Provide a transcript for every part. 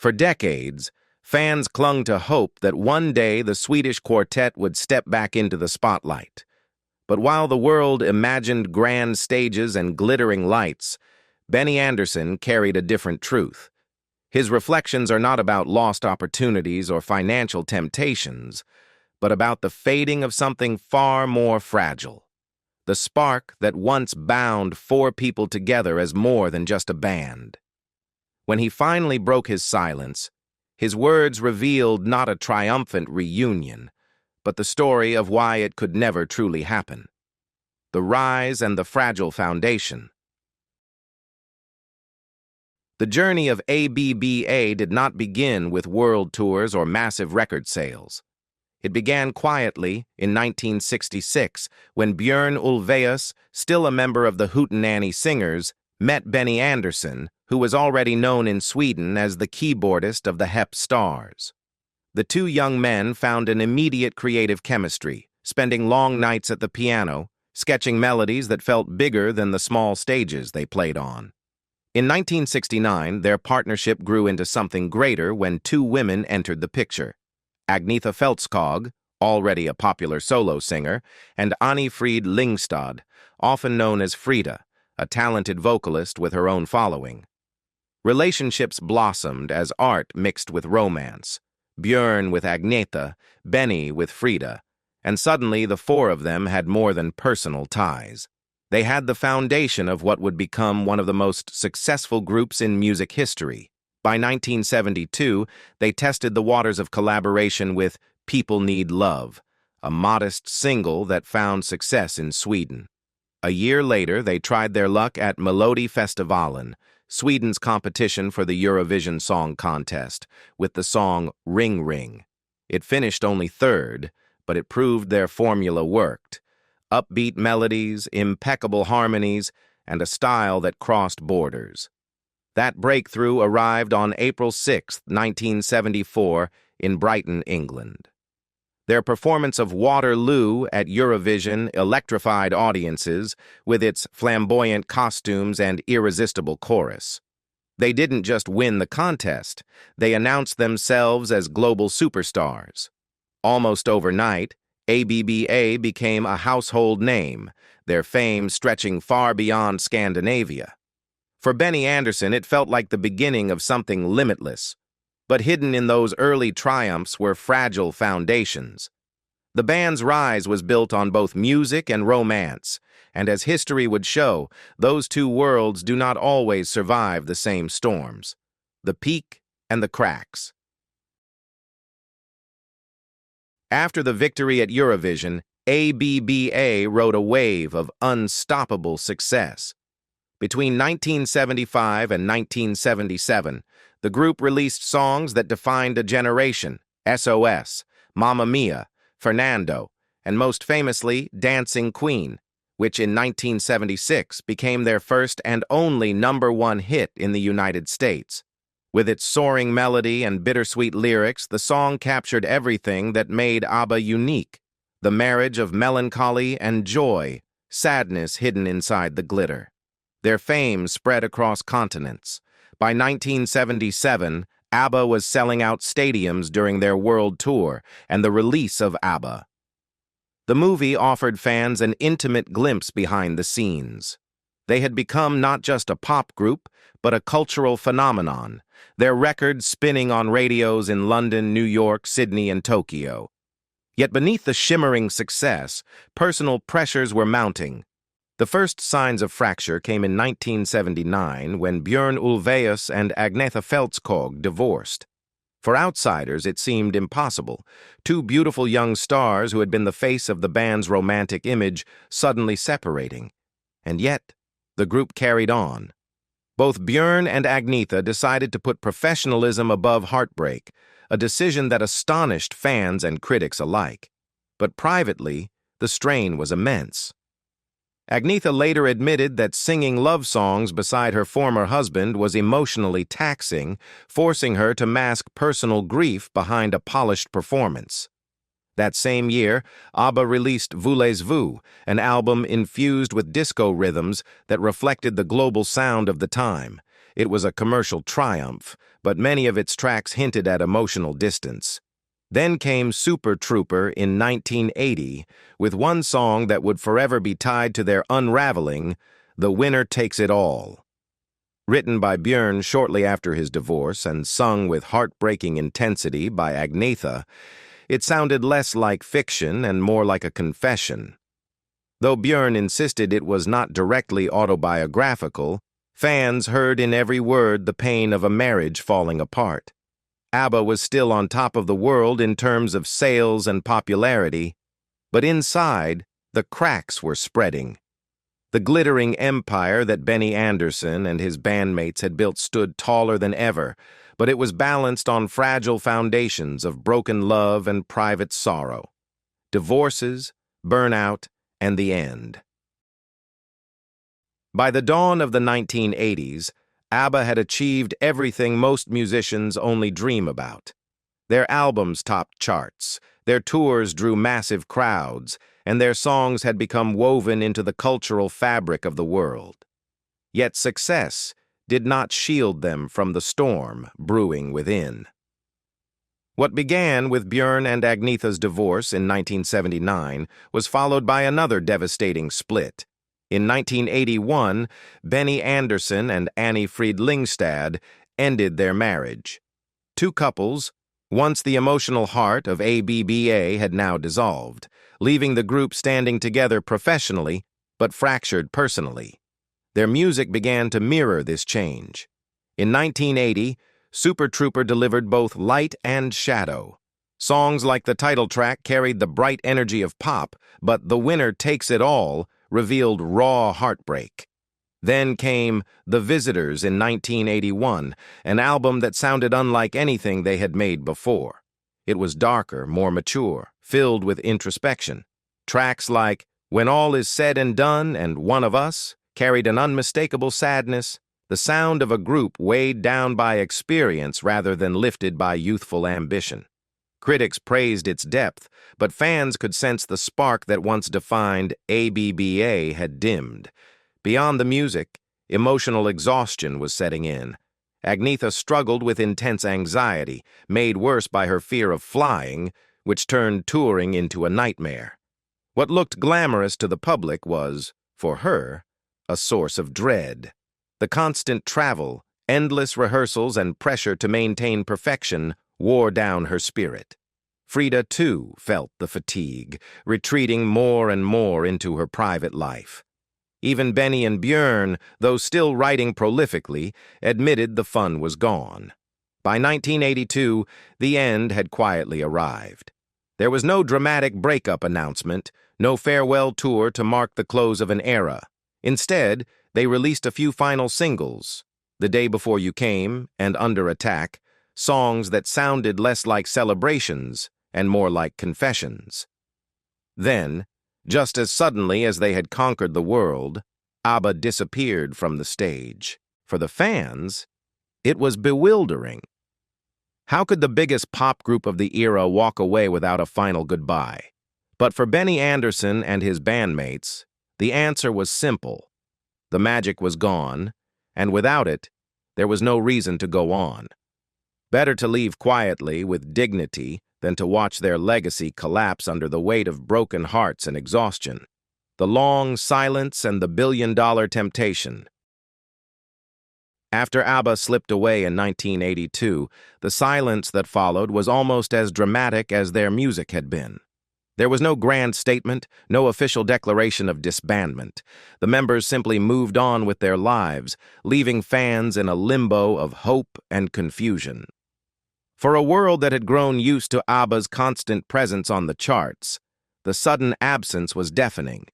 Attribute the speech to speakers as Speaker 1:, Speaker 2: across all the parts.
Speaker 1: For decades, fans clung to hope that one day the Swedish quartet would step back into the spotlight. But while the world imagined grand stages and glittering lights, Benny Andersson carried a different truth. His reflections are not about lost opportunities or financial temptations, but about the fading of something far more fragile. The spark that once bound four people together as more than just a band. When he finally broke his silence, his words revealed not a triumphant reunion, but the story of why it could never truly happen. The rise and the fragile foundation. The journey of ABBA did not begin with world tours or massive record sales. It began quietly in 1966 when Björn Ulvaeus, still a member of the Hootenanny Singers, met Benny Andersson, who was already known in Sweden as the keyboardist of the Hep Stars. The two young men found an immediate creative chemistry, spending long nights at the piano, sketching melodies that felt bigger than the small stages they played on. In 1969, their partnership grew into something greater when two women entered the picture. Agnetha Fältskog, already a popular solo singer, and Annie Frid Lyngstad, often known as Frida, a talented vocalist with her own following. Relationships blossomed as art mixed with romance, Björn with Agnetha, Benny with Frida, and suddenly the four of them had more than personal ties. They had the foundation of what would become one of the most successful groups in music history. By 1972, they tested the waters of collaboration with People Need Love, a modest single that found success in Sweden. A year later, they tried their luck at Melodifestivalen, Sweden's competition for the Eurovision Song Contest, with the song Ring Ring. It finished only third, but it proved their formula worked. Upbeat melodies, impeccable harmonies, and a style that crossed borders. That breakthrough arrived on April 6, 1974, in Brighton, England. Their performance of Waterloo at Eurovision electrified audiences with its flamboyant costumes and irresistible chorus. They didn't just win the contest, they announced themselves as global superstars. Almost overnight, ABBA became a household name, their fame stretching far beyond Scandinavia. For Benny Andersson, it felt like the beginning of something limitless, but hidden in those early triumphs were fragile foundations. The band's rise was built on both music and romance, and as history would show, those two worlds do not always survive the same storms. The peak and the cracks. After the victory at Eurovision, ABBA rode a wave of unstoppable success. Between 1975 and 1977, the group released songs that defined a generation: SOS, Mamma Mia, Fernando, and most famously, Dancing Queen, which in 1976 became their first and only #1 hit in the United States. With its soaring melody and bittersweet lyrics, the song captured everything that made ABBA unique: the marriage of melancholy and joy, sadness hidden inside the glitter. Their fame spread across continents. By 1977, ABBA was selling out stadiums during their world tour and the release of ABBA. The movie offered fans an intimate glimpse behind the scenes. They had become not just a pop group, but a cultural phenomenon, their records spinning on radios in London, New York, Sydney, and Tokyo. Yet beneath the shimmering success, personal pressures were mounting. The first signs of fracture came in 1979 when Björn Ulvaeus and Agnetha Fältskog divorced. For outsiders, it seemed impossible. Two beautiful young stars who had been the face of the band's romantic image suddenly separating. And yet, the group carried on. Both Björn and Agnetha decided to put professionalism above heartbreak, a decision that astonished fans and critics alike. But privately, the strain was immense. Agnetha later admitted that singing love songs beside her former husband was emotionally taxing, forcing her to mask personal grief behind a polished performance. That same year, ABBA released Voulez-Vous, an album infused with disco rhythms that reflected the global sound of the time. It was a commercial triumph, but many of its tracks hinted at emotional distance. Then came Super Trooper in 1980, with one song that would forever be tied to their unraveling, The Winner Takes It All. Written by Björn shortly after his divorce and sung with heartbreaking intensity by Agnetha, it sounded less like fiction and more like a confession. Though Björn insisted it was not directly autobiographical, fans heard in every word the pain of a marriage falling apart. ABBA was still on top of the world in terms of sales and popularity, but inside, the cracks were spreading. The glittering empire that Benny Andersson and his bandmates had built stood taller than ever, but it was balanced on fragile foundations of broken love and private sorrow. Divorces, burnout, and the end. By the dawn of the 1980s, ABBA had achieved everything most musicians only dream about. Their albums topped charts, their tours drew massive crowds, and their songs had become woven into the cultural fabric of the world. Yet success did not shield them from the storm brewing within. What began with Björn and Agnetha's divorce in 1979 was followed by another devastating split. In 1981, Benny Andersson and Annie Fried Lyngstad ended their marriage. Two couples, once the emotional heart of ABBA, had now dissolved, leaving the group standing together professionally but fractured personally. Their music began to mirror this change. In 1980, Super Trooper delivered both light and shadow. Songs like the title track carried the bright energy of pop, but The Winner Takes It All revealed raw heartbreak. Then came The Visitors in 1981, an album that sounded unlike anything they had made before. It was darker, more mature, filled with introspection. Tracks like When All Is Said and Done and One of Us carried an unmistakable sadness, the sound of a group weighed down by experience rather than lifted by youthful ambition. Critics praised its depth, but fans could sense the spark that once defined ABBA had dimmed. Beyond the music, emotional exhaustion was setting in. Agnetha struggled with intense anxiety, made worse by her fear of flying, which turned touring into a nightmare. What looked glamorous to the public was, for her, a source of dread. The constant travel, endless rehearsals, and pressure to maintain perfection wore down her spirit. Frida, too, felt the fatigue, retreating more and more into her private life. Even Benny and Björn, though still writing prolifically, admitted the fun was gone. By 1982, the end had quietly arrived. There was no dramatic breakup announcement, no farewell tour to mark the close of an era. Instead, they released a few final singles, The Day Before You Came and Under Attack, songs that sounded less like celebrations and more like confessions. Then, just as suddenly as they had conquered the world, ABBA disappeared from the stage. For the fans, it was bewildering. How could the biggest pop group of the era walk away without a final goodbye? But for Benny Andersson and his bandmates, the answer was simple. The magic was gone, and without it, there was no reason to go on. Better to leave quietly, with dignity, than to watch their legacy collapse under the weight of broken hearts and exhaustion. The long silence and the billion-dollar temptation. After ABBA slipped away in 1982, the silence that followed was almost as dramatic as their music had been. There was no grand statement, no official declaration of disbandment. The members simply moved on with their lives, leaving fans in a limbo of hope and confusion. For a world that had grown used to ABBA's constant presence on the charts, the sudden absence was deafening.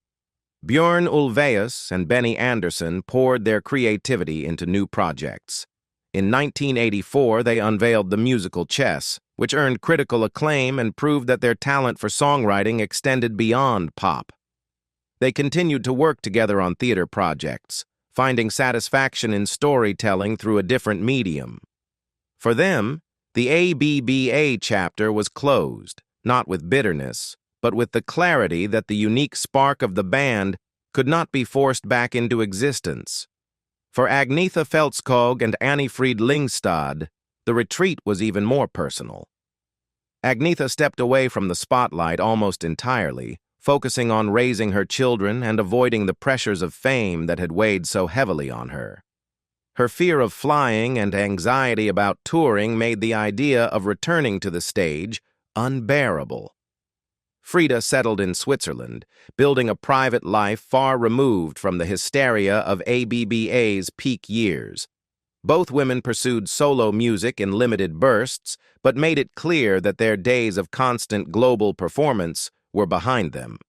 Speaker 1: Björn Ulvaeus and Benny Andersson poured their creativity into new projects. In 1984, they unveiled the musical Chess, which earned critical acclaim and proved that their talent for songwriting extended beyond pop. They continued to work together on theater projects, finding satisfaction in storytelling through a different medium. For them, the ABBA chapter was closed, not with bitterness, but with the clarity that the unique spark of the band could not be forced back into existence. For Agnetha Feltskog and Annifrid Lyngstad, the retreat was even more personal. Agnetha stepped away from the spotlight almost entirely, focusing on raising her children and avoiding the pressures of fame that had weighed so heavily on her. Her fear of flying and anxiety about touring made the idea of returning to the stage unbearable. Frida settled in Switzerland, building a private life far removed from the hysteria of ABBA's peak years. Both women pursued solo music in limited bursts, but made it clear that their days of constant global performance were behind them.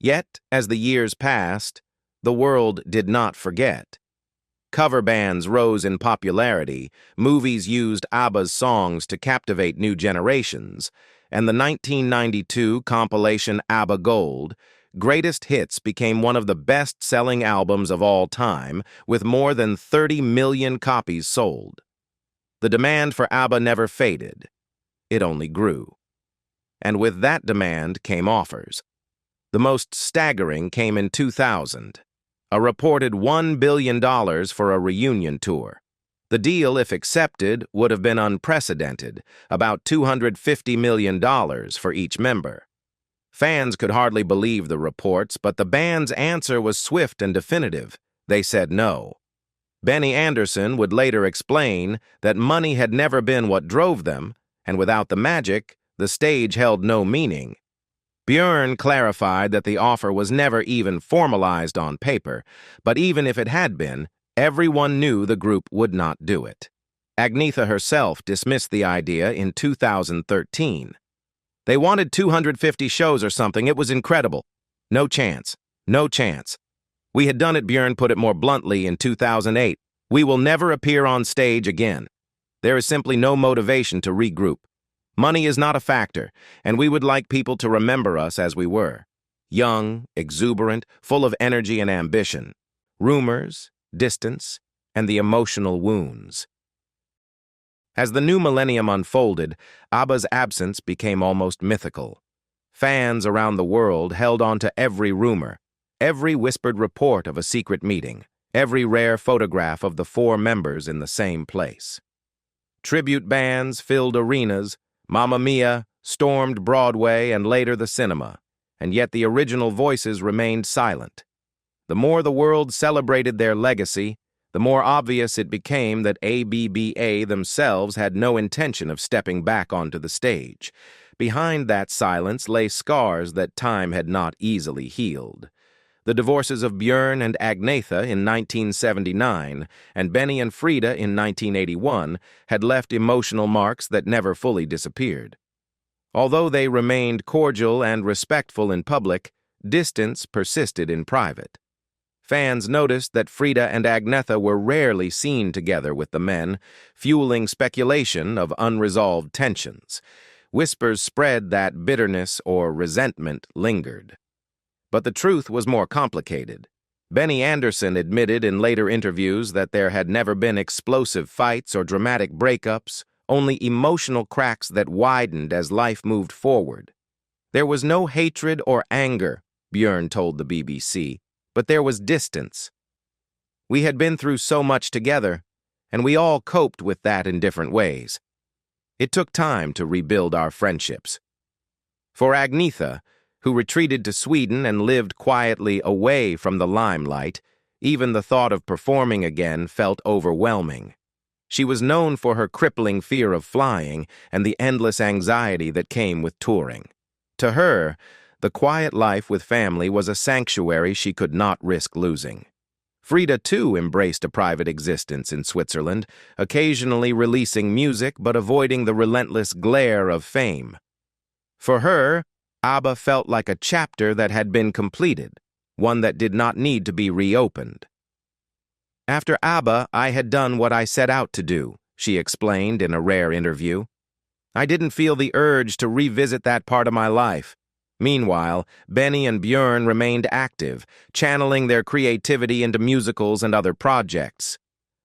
Speaker 1: Yet, as the years passed, the world did not forget. Cover bands rose in popularity, movies used ABBA's songs to captivate new generations, and the 1992 compilation ABBA Gold, Greatest Hits, became one of the best-selling albums of all time, with more than 30 million copies sold. The demand for ABBA never faded. It only grew. And with that demand came offers. The most staggering came in 2000, a reported $1 billion for a reunion tour. The deal, if accepted, would have been unprecedented, about $250 million for each member. Fans could hardly believe the reports, but the band's answer was swift and definitive. They said no. Benny Andersson would later explain that money had never been what drove them, and without the magic, the stage held no meaning. Björn clarified that the offer was never even formalized on paper, but even if it had been, everyone knew the group would not do it. Agnetha herself dismissed the idea in 2013. They wanted 250 shows or something. It was incredible. No chance. No chance. We had done it, Björn put it more bluntly, in 2008. We will never appear on stage again. There is simply no motivation to regroup. Money is not a factor, and we would like people to remember us as we were. Young, exuberant, full of energy and ambition. Rumors, distance, and the emotional wounds. As the new millennium unfolded, ABBA's absence became almost mythical. Fans around the world held on to every rumor, every whispered report of a secret meeting, every rare photograph of the four members in the same place. Tribute bands filled arenas, Mamma Mia stormed Broadway and later the cinema, and yet the original voices remained silent. The more the world celebrated their legacy, the more obvious it became that ABBA themselves had no intention of stepping back onto the stage. Behind that silence lay scars that time had not easily healed. The divorces of Björn and Agnetha in 1979 and Benny and Frida in 1981 had left emotional marks that never fully disappeared. Although they remained cordial and respectful in public, distance persisted in private. Fans noticed that Frida and Agnetha were rarely seen together with the men, fueling speculation of unresolved tensions. Whispers spread that bitterness or resentment lingered. But the truth was more complicated. Benny Andersson admitted in later interviews that there had never been explosive fights or dramatic breakups, only emotional cracks that widened as life moved forward. There was no hatred or anger, Björn told the BBC, but there was distance. We had been through so much together, and we all coped with that in different ways. It took time to rebuild our friendships. For Agnetha, who retreated to Sweden and lived quietly away from the limelight, even the thought of performing again felt overwhelming. She was known for her crippling fear of flying and the endless anxiety that came with touring. To her, the quiet life with family was a sanctuary she could not risk losing. Frida, too, embraced a private existence in Switzerland, occasionally releasing music but avoiding the relentless glare of fame. For her, ABBA felt like a chapter that had been completed, one that did not need to be reopened. After ABBA, I had done what I set out to do, she explained in a rare interview. I didn't feel the urge to revisit that part of my life. Meanwhile, Benny and Björn remained active, channeling their creativity into musicals and other projects.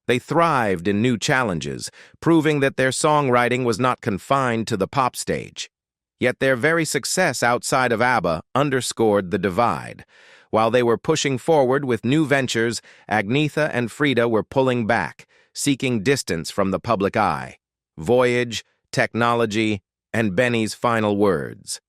Speaker 1: They thrived in new challenges, proving that their songwriting was not confined to the pop stage. Yet their very success outside of ABBA underscored the divide. While they were pushing forward with new ventures, Agnetha and Frida were pulling back, seeking distance from the public eye. Voyage, technology, and Benny's final words.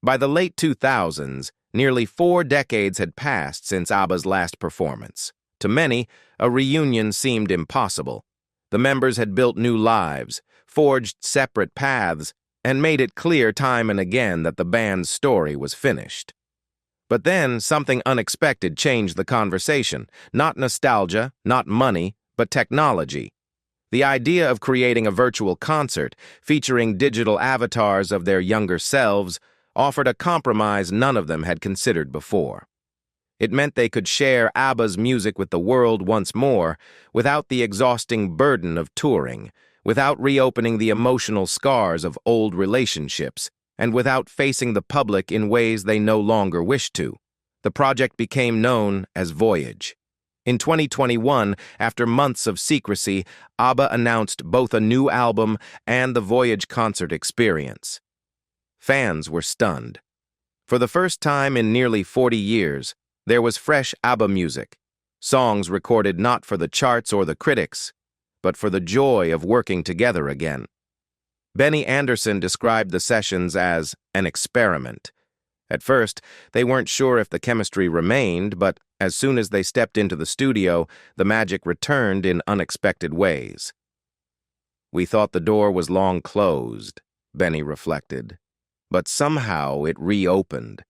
Speaker 1: By the late 2000s, nearly 4 decades had passed since ABBA's last performance. To many, a reunion seemed impossible. The members had built new lives, forged separate paths, and made it clear time and again that the band's story was finished. But then, something unexpected changed the conversation. Not nostalgia, not money, but technology. The idea of creating a virtual concert featuring digital avatars of their younger selves offered a compromise none of them had considered before. It meant they could share ABBA's music with the world once more without the exhausting burden of touring, without reopening the emotional scars of old relationships, and without facing the public in ways they no longer wished to. The project became known as Voyage. In 2021, after months of secrecy, ABBA announced both a new album and the Voyage concert experience. Fans were stunned. For the first time in nearly 40 years, there was fresh ABBA music, songs recorded not for the charts or the critics, but for the joy of working together again. Benny Andersson described the sessions as an experiment. At first, they weren't sure if the chemistry remained, but as soon as they stepped into the studio, the magic returned in unexpected ways. "We thought the door was long closed," Benny reflected, "but somehow it reopened,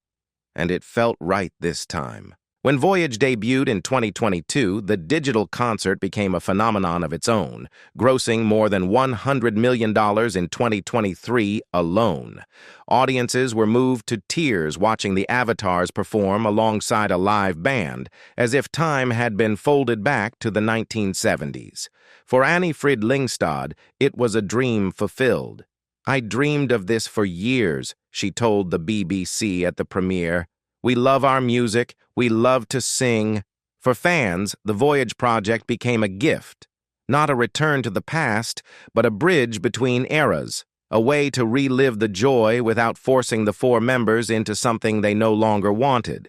Speaker 1: and it felt right this time." When Voyage debuted in 2022, the digital concert became a phenomenon of its own, grossing more than $100 million in 2023 alone. Audiences were moved to tears watching the avatars perform alongside a live band, as if time had been folded back to the 1970s. For Annie Frid Lyngstad, it was a dream fulfilled. "I dreamed of this for years," she told the BBC at the premiere. "We love our music. We love to sing." For fans, the Voyage project became a gift, not a return to the past, but a bridge between eras, a way to relive the joy without forcing the 4 members into something they no longer wanted.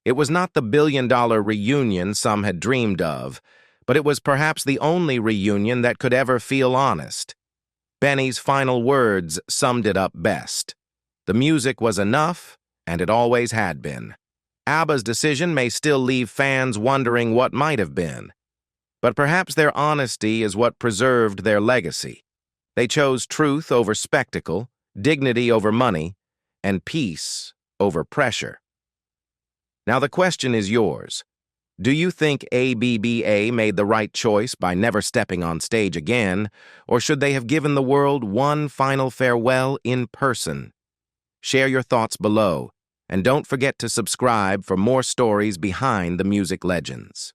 Speaker 1: It was not the billion-dollar reunion some had dreamed of, but it was perhaps the only reunion that could ever feel honest. Benny's final words summed it up best. The music was enough, and it always had been. ABBA's decision may still leave fans wondering what might have been, but perhaps their honesty is what preserved their legacy. They chose truth over spectacle, dignity over money, and peace over pressure. Now the question is yours. Do you think ABBA made the right choice by never stepping on stage again, or should they have given the world one final farewell in person? Share your thoughts below, and don't forget to subscribe for more stories behind the music legends.